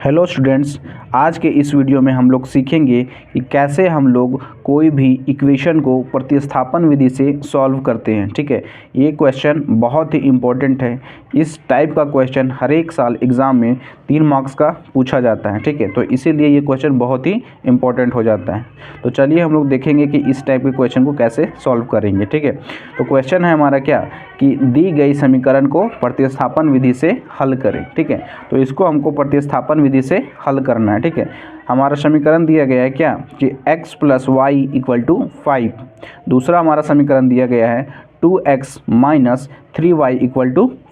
Hello students, आज के इस वीडियो में हम लोग सीखेंगे कि कैसे हम लोग कोई भी इक्वेशन को प्रतिस्थापन विधि से सॉल्व करते हैं। ठीक है, ये क्वेश्चन बहुत ही इम्पोर्टेंट है। इस टाइप का क्वेश्चन हर एक साल एग्ज़ाम में 3 मार्क्स का पूछा जाता है। ठीक है, तो इसीलिए ये क्वेश्चन बहुत ही इम्पोर्टेंट हो जाता है। तो चलिए हम लोग देखेंगे कि इस टाइप के क्वेश्चन को कैसे सॉल्व करेंगे। ठीक है, तो क्वेश्चन है हमारा क्या कि दी गई समीकरण को प्रतिस्थापन विधि से हल करें। ठीक है, तो इसको हमको प्रतिस्थापन विधि से हल करना है। ठीक है, हमारा समीकरण दिया गया है क्या कि x + y = 5। दूसरा हमारा समीकरण दिया गया है 2x - 3y =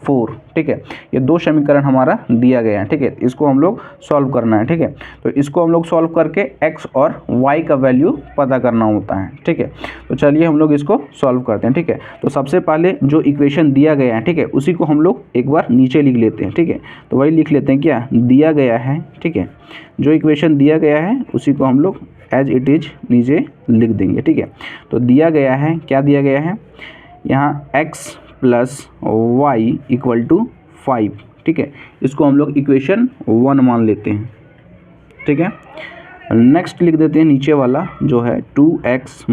4। ठीक है, ये दो समीकरण हमारा दिया गया है। ठीक है, इसको हम लोग सॉल्व करना है। ठीक है, तो इसको हम लोग सॉल्व करके x और y का वैल्यू पता करना होता है। ठीक है, तो चलिए हम लोग इसको सॉल्व करते हैं। ठीक है, तो सबसे पहले जो इक्वेशन दिया गया है, ठीक है, उसी को हम लोग एक बार नीचे लिख लेते हैं। ठीक है, तो वही लिख लेते हैं क्या दिया गया है। ठीक है, जो इक्वेशन दिया गया है उसी को हम लोग एज इट इज नीचे लिख देंगे। ठीक है, तो दिया गया है, क्या दिया गया है यहाँ x + y = 5। ठीक है, इसको हम लोग इक्वेशन 1 मान लेते हैं। ठीक है, नेक्स्ट लिख देते हैं नीचे वाला जो है 2x -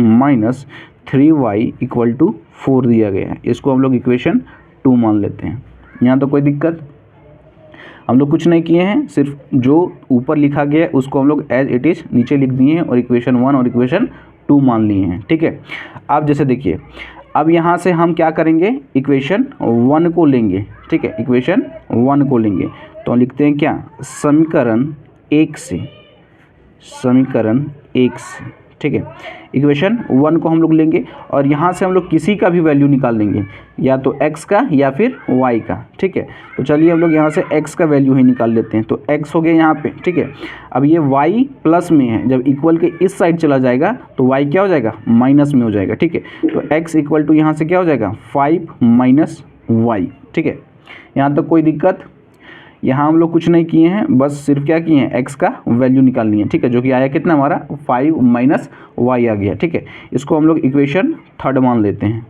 3y = 4 दिया गया है, इसको हम लोग इक्वेशन 2 मान लेते हैं। यहाँ तो कोई दिक्कत हम लोग कुछ नहीं किए हैं, सिर्फ जो ऊपर लिखा गया है उसको हम लोग एज इट इज़ नीचे लिख दिए हैं और इक्वेशन 1 और इक्वेशन 2 मान लिए हैं। ठीक है, अब जैसे देखिए, अब यहाँ से हम क्या करेंगे, इक्वेशन 1 को लेंगे। ठीक है, इक्वेशन 1 को लेंगे तो हम लिखते हैं क्या समीकरण 1 से, समीकरण 1 से। ठीक है, इक्वेशन 1 को हम लोग लेंगे और यहाँ से हम लोग किसी का भी वैल्यू निकाल लेंगे, या तो x का या फिर y का। ठीक है, तो चलिए हम लोग यहाँ से x का वैल्यू ही निकाल लेते हैं। तो x हो गया यहाँ पे। ठीक है, अब ये y प्लस में है, जब इक्वल के इस साइड चला जाएगा तो y क्या हो जाएगा माइनस में हो जाएगा। ठीक है, तो x = यहाँ से क्या हो जाएगा 5 - y। ठीक है, यहाँ तक कोई दिक्कत? यहाँ हम लोग कुछ नहीं किए हैं, बस सिर्फ क्या किए हैं x का वैल्यू निकालनी है। ठीक है, जो कि आया कितना हमारा 5 - y आ गया। ठीक है, इसको हम लोग इक्वेशन 3 मान लेते हैं,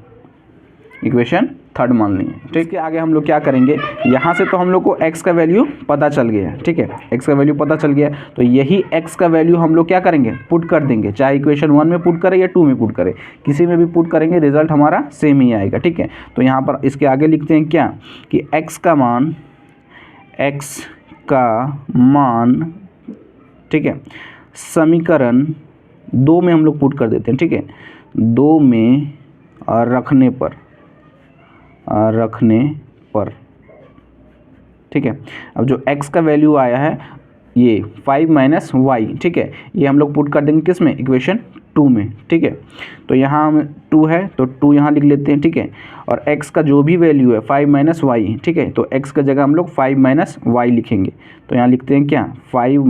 इक्वेशन 3 मान लेंगे। ठीक है, इसके आगे हम लोग क्या करेंगे, यहाँ से तो हम लोग को x का वैल्यू पता चल गया है। ठीक है, x का वैल्यू पता चल गया, तो यही x का वैल्यू हम लोग क्या करेंगे पुट कर देंगे, चाहे इक्वेशन 1 में पुट करें या 2 में पुट करें, किसी में भी पुट करेंगे रिजल्ट हमारा सेम ही आएगा। ठीक है, तो यहाँ पर इसके आगे लिखते हैं क्या कि x का मान ठीक है समीकरण 2 में हम लोग पुट कर देते हैं। ठीक है, 2 में रखने पर ठीक है, अब जो x का वैल्यू आया है ये 5 - y। ठीक है, ये हम लोग पुट कर देंगे किस में, इक्वेशन 2 में। ठीक है, तो यहाँ 2 है तो 2 यहाँ लिख लेते हैं। ठीक है, और x का जो भी वैल्यू है 5 - y। ठीक है, तो x का जगह हम लोग 5 - y लिखेंगे, तो यहाँ लिखते हैं क्या 5 -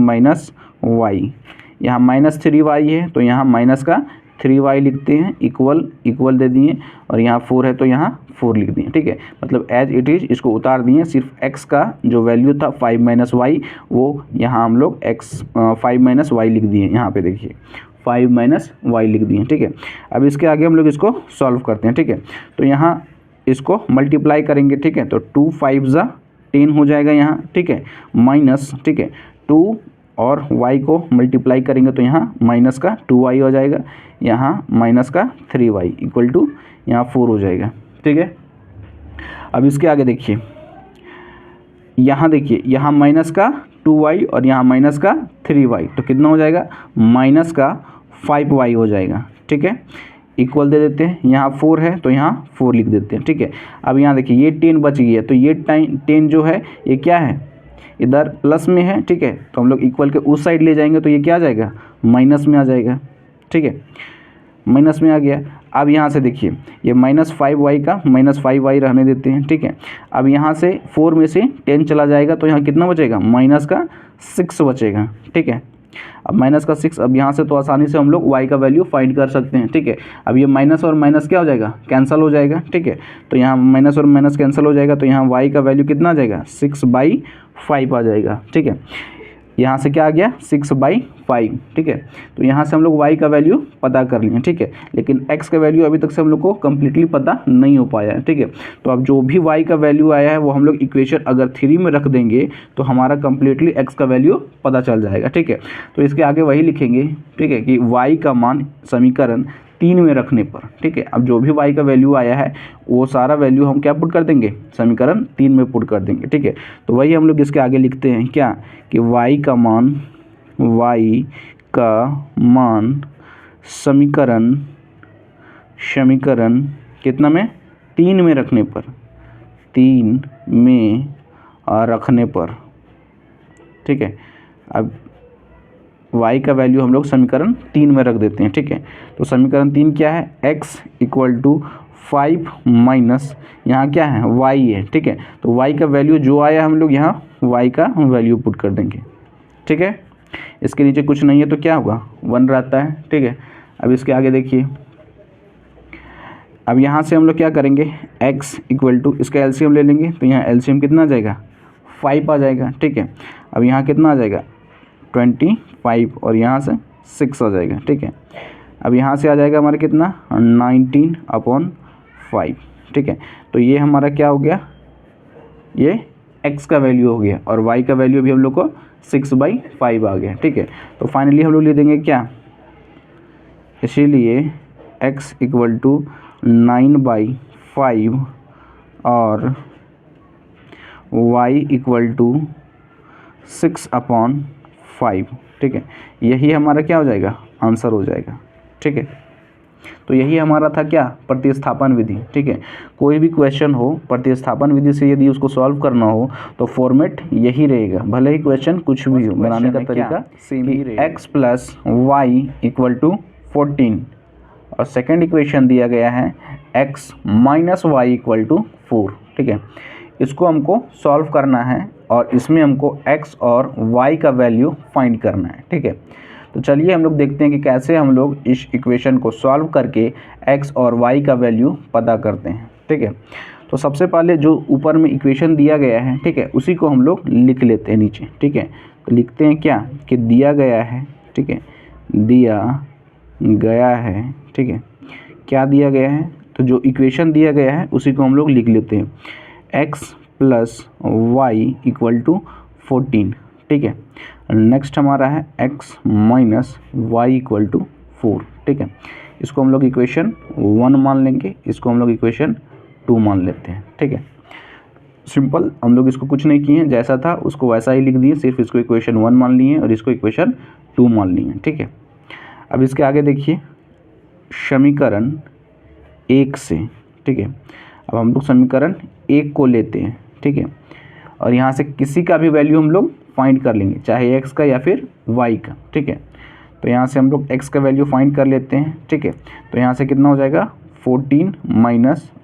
y। यहाँ -3y है तो यहाँ माइनस का 3y लिखते हैं, इक्वल दे दिए, और यहाँ 4 है तो यहाँ 4 लिख दिए। ठीक है, मतलब एज इट इज़ इसको उतार दिए, सिर्फ x का जो वैल्यू था 5 - y वो यहाँ हम लोग 5 - y लिख दिए। यहाँ पे देखिए 5 - y लिख दिए। ठीक है, अब इसके आगे हम लोग इसको सॉल्व करते हैं। ठीक है, तो यहाँ इसको मल्टीप्लाई करेंगे। ठीक है, तो 2 × 5 = 10 हो जाएगा यहाँ। ठीक है, माइनस ठीक है 2 और y को मल्टीप्लाई करेंगे तो यहाँ माइनस का 2y हो जाएगा, यहाँ माइनस का 3y = यहाँ 4 हो जाएगा। ठीक है, अब इसके आगे देखिए, यहाँ देखिए यहाँ माइनस का 2y और यहाँ माइनस का 3y, तो कितना हो जाएगा माइनस का 5y हो जाएगा। ठीक है, इक्वल दे देते हैं, यहाँ 4 है तो यहाँ 4 लिख देते हैं। ठीक है, अब यहाँ देखिए ये 10 बच गई है, तो ये 10 जो है ये क्या है इधर प्लस में है। ठीक है, तो हम लोग इक्वल के उस साइड ले जाएंगे तो ये क्या आ जाएगा माइनस में आ जाएगा। ठीक है, माइनस में आ गया। अब यहाँ से देखिए ये -5y का -5y रहने देते हैं। ठीक है, अब यहाँ से 4 में से 10 चला जाएगा तो यहाँ कितना बचेगा -6 बचेगा। ठीक है, अब -6, अब यहाँ से तो आसानी से हम लोग y का वैल्यू फाइंड कर सकते हैं। ठीक है, अब ये माइनस और माइनस क्या हो जाएगा कैंसिल हो जाएगा। ठीक है, तो यहाँ माइनस और माइनस कैंसिल हो जाएगा, तो यहाँ y का वैल्यू कितना आ जाएगा 6/5 आ जाएगा। ठीक है, यहाँ से क्या आ गया 6/5, ठीक है। तो यहाँ से हम लोग y का वैल्यू पता कर लिए, ठीक है, लेकिन x का वैल्यू अभी तक से हम लोग को कम्प्लीटली पता नहीं हो पाया है, ठीक है। तो अब जो भी y का वैल्यू आया है वो हम लोग इक्वेशन अगर 3 में रख देंगे तो हमारा कम्प्लीटली x का वैल्यू पता चल जाएगा, ठीक है। तो इसके आगे वही लिखेंगे, ठीक है, कि y का मान समीकरण 3 में रखने पर, ठीक है। अब जो भी y का वैल्यू आया है वो सारा वैल्यू हम क्या पुट कर देंगे, समीकरण 3 में पुट कर देंगे, ठीक है। तो वही हम लोग इसके आगे लिखते हैं क्या, कि y का मान समीकरण कितना में, 3 में रखने पर, 3 में रखने पर, ठीक है। अब y का वैल्यू हम लोग समीकरण 3 में रख देते हैं, ठीक है। तो समीकरण 3 क्या है, x = 5 माइनस यहाँ क्या है y है, ठीक है। तो y का वैल्यू जो आया हम लोग यहाँ y का वैल्यू पुट कर देंगे, ठीक है। इसके नीचे कुछ नहीं है तो क्या होगा, 1 रहता है, ठीक है। अब इसके आगे देखिए, अब यहाँ से हम लोग क्या करेंगे, x = इसका एलसीएम ले लेंगे, तो यहाँ एलसीएम कितना आ जाएगा, 5 आ जाएगा, ठीक है। अब यहाँ कितना आ जाएगा 25 और यहाँ से 6 आ जाएगा, ठीक है। अब यहाँ से आ जाएगा हमारा कितना 19/5, ठीक है। तो ये हमारा क्या हो गया, ये x का वैल्यू हो गया और y का वैल्यू भी हम लोग को 6/5 आ गया, ठीक है। तो फाइनली हम लोग ले देंगे क्या, इसीलिए x = 9/5 और y = 6/5, ठीक है। यही हमारा क्या हो जाएगा, आंसर हो जाएगा, ठीक है। तो यही हमारा था क्या, प्रतिस्थापन विधि, ठीक है। कोई भी क्वेश्चन हो प्रतिस्थापन विधि से यदि उसको सॉल्व करना हो तो फॉर्मेट यही रहेगा, भले ही क्वेश्चन कुछ भी हो, बनाने का तरीका सेम ही रहेगा। x + y = 14 और सेकेंड इक्वेशन दिया गया है x - y = 4, ठीक है। इसको हमको सॉल्व करना है और इसमें हमको x और y का वैल्यू फाइंड करना है, ठीक है। तो चलिए हम लोग देखते हैं कि कैसे हम लोग इस इक्वेशन को सॉल्व करके x और y का वैल्यू पता करते हैं, ठीक है। तो सबसे पहले जो ऊपर में इक्वेशन दिया गया है, ठीक है, उसी को हम लोग लिख लेते हैं नीचे, ठीक है। तो लिखते हैं क्या, कि दिया गया है, ठीक है, दिया गया है, ठीक है। क्या दिया गया है, तो जो इक्वेशन दिया गया है उसी को हम लोग लिख लेते हैं, x + y = 14, ठीक है। नेक्स्ट हमारा है x - y = 4, ठीक है। इसको हम लोग इक्वेशन 1 मान लेंगे, इसको हम लोग इक्वेशन 2 मान लेते हैं, ठीक है। सिंपल, हम लोग इसको कुछ नहीं किए हैं, जैसा था उसको वैसा ही लिख दिए, सिर्फ इसको इक्वेशन 1 मान लिए और इसको इक्वेशन 2 मान लिए, ठीक है। अब इसके आगे देखिए, समीकरण 1 से, ठीक है। अब हम लोग समीकरण 1 को लेते हैं, ठीक है, और यहाँ से किसी का भी वैल्यू हम लोग फाइंड कर लेंगे, चाहे x का या फिर y का, ठीक है। तो यहाँ से हम लोग x का वैल्यू फाइंड कर लेते हैं, ठीक है। तो यहाँ से कितना हो जाएगा 14 -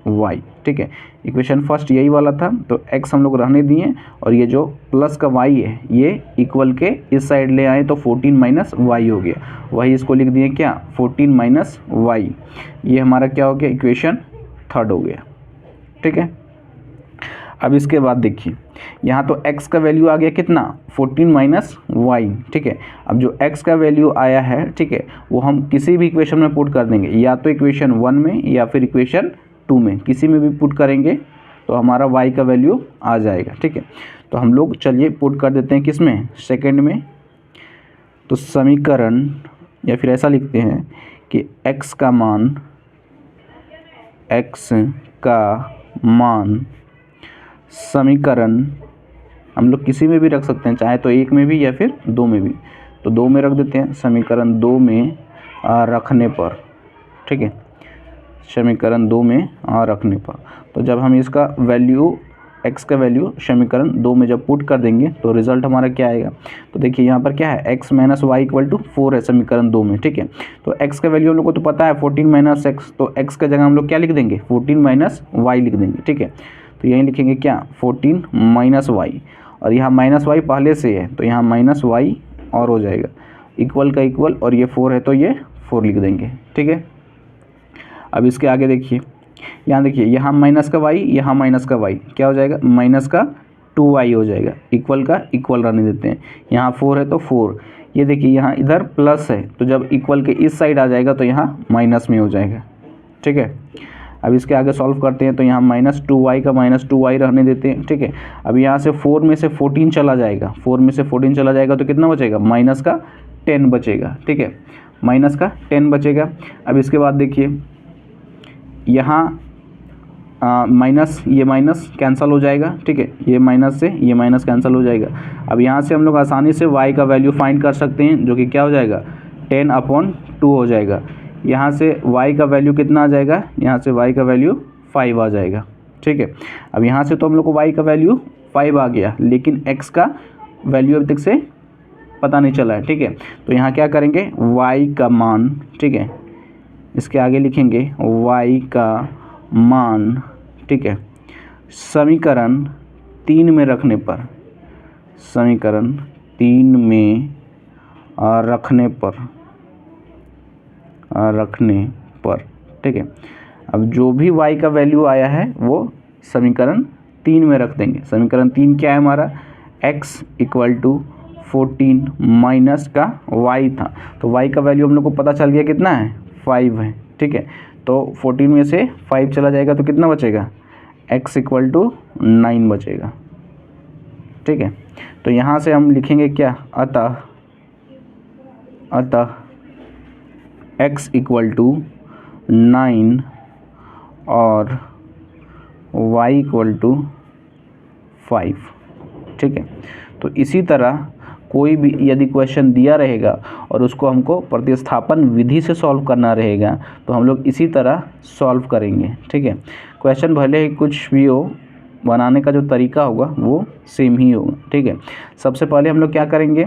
y, ठीक है। इक्वेशन फर्स्ट यही वाला था, तो x हम लोग रहने दिए और ये जो प्लस का y है ये इक्वल के इस साइड ले आए तो 14 - y हो गया, वही इसको लिख दिए क्या 14 - y। ये हमारा क्या हो गया, इक्वेशन थर्ड हो गया, ठीक है। अब इसके बाद देखिए, यहाँ तो x का वैल्यू आ गया कितना 14 - y, ठीक है। अब जो x का वैल्यू आया है, ठीक है, वो हम किसी भी इक्वेशन में पुट कर देंगे, या तो इक्वेशन 1 में या फिर इक्वेशन 2 में, किसी में भी पुट करेंगे तो हमारा y का वैल्यू आ जाएगा, ठीक है। तो हम लोग चलिए पुट कर देते हैं किस में, सेकेंड में। तो समीकरण, या फिर ऐसा लिखते हैं कि x का मान समीकरण, हम लोग किसी में भी रख सकते हैं, चाहे तो 1 में भी या फिर 2 में भी, तो 2 में रख देते हैं, समीकरण 2 में रखने पर, ठीक है, समीकरण 2 में रखने पर। तो जब हम इसका वैल्यू x का वैल्यू समीकरण 2 में जब पुट कर देंगे तो रिजल्ट हमारा क्या आएगा, तो देखिए यहाँ पर क्या है x - y = 4 है समीकरण 2 में, ठीक है। तो x का वैल्यू हम लोग को तो पता है 14 - x, तो x का जगह हम लोग क्या लिख देंगे 14 - y लिख देंगे, ठीक है। तो यहीं लिखेंगे क्या 14 - y, और यहाँ -y पहले से है तो यहाँ -y और हो जाएगा, इक्वल का इक्वल, और ये 4 है तो ये 4 लिख देंगे, ठीक है। अब इसके आगे देखिए, यहाँ देखिए, यहाँ माइनस का y, यहाँ माइनस का y, क्या हो जाएगा माइनस का 2y हो जाएगा, इक्वल का इक्वल रहने देते हैं। यहाँ 4 है तो 4, ये देखिए यहाँ इधर प्लस है तो जब इक्वल के इस साइड आ जाएगा तो यहाँ माइनस में हो जाएगा, ठीक है। अब इसके आगे सॉल्व करते हैं तो यहाँ -2y का -2y रहने देते हैं, ठीक है। अब यहाँ से 4 में से 14 चला जाएगा, 4 में से 14 चला जाएगा तो कितना बचेगा, माइनस का 10 बचेगा, ठीक है, माइनस का 10 बचेगा। अब इसके बाद देखिए यहाँ माइनस, ये माइनस कैंसिल हो जाएगा, ठीक है, ये माइनस से ये माइनस कैंसिल हो जाएगा। अब यहाँ से हम लोग आसानी से y का वैल्यू फाइंड कर सकते हैं, जो कि क्या हो जाएगा, 10/2 हो जाएगा। यहाँ से y का वैल्यू कितना आ जाएगा, यहाँ से y का वैल्यू 5 आ जाएगा, ठीक है। अब यहाँ से तो हम लोग को y का वैल्यू 5 आ गया, लेकिन x का वैल्यू अभी तक से पता नहीं चला है, ठीक है। तो यहाँ क्या करेंगे, y का मान, ठीक है, इसके आगे लिखेंगे y का मान, ठीक है, समीकरण 3 में रखने पर, समीकरण 3 में रखने पर, ठीक है। अब जो भी y का वैल्यू आया है वो समीकरण 3 में रख देंगे। समीकरण 3 क्या है हमारा, x = 14 माइनस का y था, तो y का वैल्यू हम लोग को पता चल गया कितना है, 5 है, ठीक है। तो 14 में से 5 चला जाएगा तो कितना बचेगा, x = 9 बचेगा, ठीक है। तो यहाँ से हम लिखेंगे क्या, अतः x = 9 और y = 5, ठीक है। तो इसी तरह कोई भी यदि क्वेश्चन दिया रहेगा और उसको हमको प्रतिस्थापन विधि से सॉल्व करना रहेगा तो हम लोग इसी तरह सॉल्व करेंगे, ठीक है। क्वेश्चन भले ही कुछ भी हो, बनाने का जो तरीका होगा वो सेम ही होगा, ठीक है। सबसे पहले हम लोग क्या करेंगे,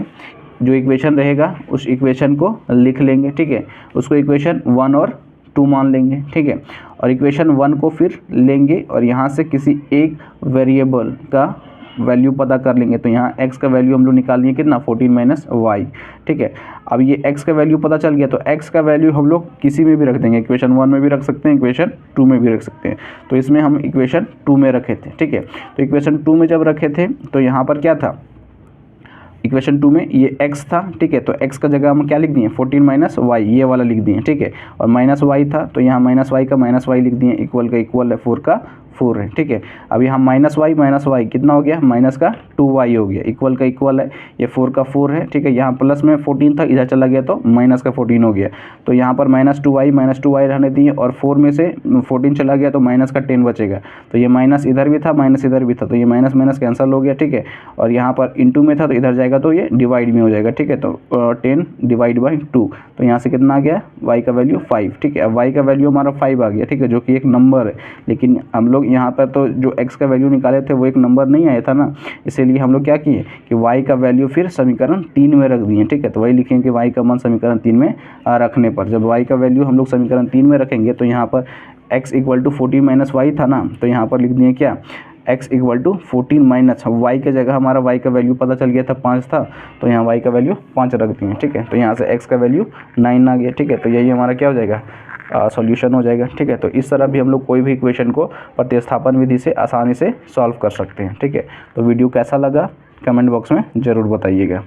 जो इक्वेशन रहेगा उस इक्वेशन को लिख लेंगे, ठीक है, उसको इक्वेशन 1 और 2 मान लेंगे, ठीक है। और इक्वेशन 1 को फिर लेंगे और यहाँ से किसी एक वेरिएबल का वैल्यू पता कर लेंगे। तो यहाँ x का वैल्यू हम लोग निकाल लिए कितना, 14 - y, ठीक है। अब ये x का वैल्यू पता चल गया तो x का वैल्यू हम लोग किसी में भी रख देंगे, इक्वेशन 1 में भी रख सकते हैं, इक्वेशन 2 में भी रख सकते हैं। तो इसमें हम इक्वेशन 2 में रखे थे, ठीक है। तो इक्वेशन 2 में जब रखे थे तो यहाँ पर क्या था, इक्वेशन 2 में ये x था, ठीक है। तो x का जगह हम क्या लिख दिए, 14 - y, ये वाला लिख दिए, ठीक है। और -y था तो यहाँ -y का -y लिख दिए, इक्वल का इक्वल है, 4 का 4 है, ठीक है। अब यहाँ -y कितना हो गया, माइनस का 2y हो गया, इक्वल का इक्वल है, ये 4 का 4 है, ठीक है। यहाँ प्लस में 14 था, इधर चला गया तो माइनस का 14 हो गया। तो यहाँ पर -2y रहने दिए और 4 में से 14 चला गया तो माइनस का 10 बचेगा। तो ये माइनस इधर भी था, माइनस इधर भी था, तो ये माइनस माइनस कैंसिल हो गया, ठीक है। और यहाँ पर इंटू में था तो इधर जाएगा तो ये डिवाइड में हो जाएगा, ठीक है। तो 10 / 2, तो यहाँ से कितना आ गया, y का वैल्यू 5, ठीक है। अब y का वैल्यू हमारा 5 आ गया, ठीक है, जो कि एक नंबर है, लेकिन हम लोग यहाँ पर तो जो x का वैल्यू निकाले थे वो एक नंबर नहीं आया था ना, इसीलिए हम लोग क्या किए कि y का वैल्यू फिर समीकरण 3 में रख दिए, ठीक है। तो वही लिखेंगे कि y का मान समीकरण 3 में रखने पर, जब y का वैल्यू हम लोग समीकरण 3 में रखेंगे तो यहाँ पर x = 14 - y था ना, तो यहाँ पर लिख दिए क्या, x = 14 y के जगह हमारा y का वैल्यू पता चल गया था 5 था, तो यहाँ y का वैल्यू 5 रख दिए, ठीक है। तो यहाँ से x का वैल्यू 9 आ गया, ठीक है। तो यही हमारा क्या हो जाएगा, सॉल्यूशन हो जाएगा, ठीक है। तो इस तरह भी हम लोग कोई भी इक्वेशन को प्रतिस्थापन विधि से आसानी से सॉल्व कर सकते हैं, ठीक है। तो वीडियो कैसा लगा कमेंट बॉक्स में ज़रूर बताइएगा।